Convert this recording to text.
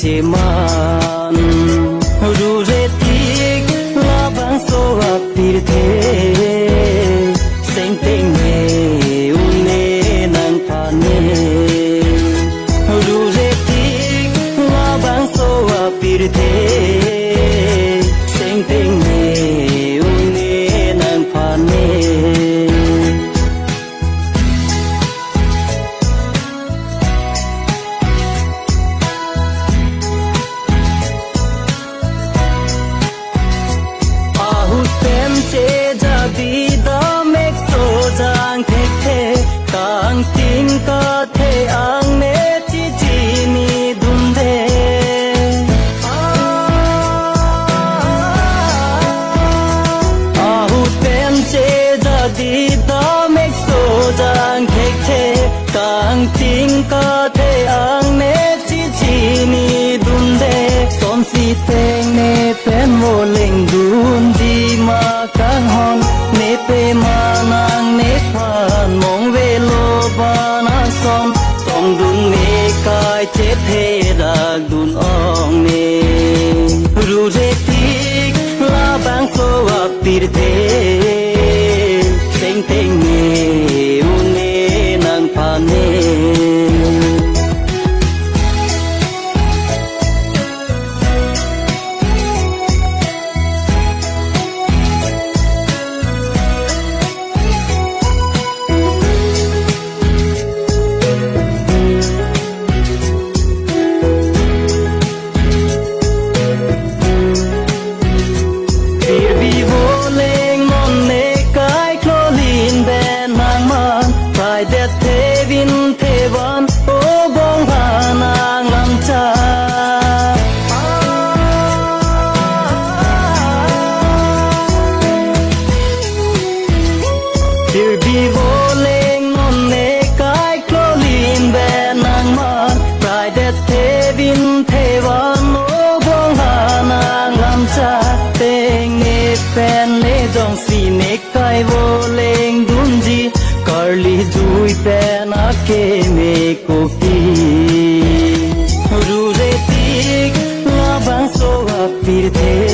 Ceman RURETIK LABANGSO APIRTHE Seng tenge une nang pane RURETIK LABANGSO APIRTHE Seng tenge une nang pane Ting ka the ang ne chi chi ni dum de hu tem che da di da mek so dang the the tang ting ka the ang ne chi chi ni dum de som si teng ne pen mo leng dun di ma kang hon ne pe ma nang ne phan mong ve lo bana som song dun ne kai che phe dak dun ong ne RURETIK LABANGSO APIRTHE Seng tenge une nang pane Dong si nek kai vô leng dun ji Karli dui pen ake me kopi RURETIK LABANGSO APIRTHE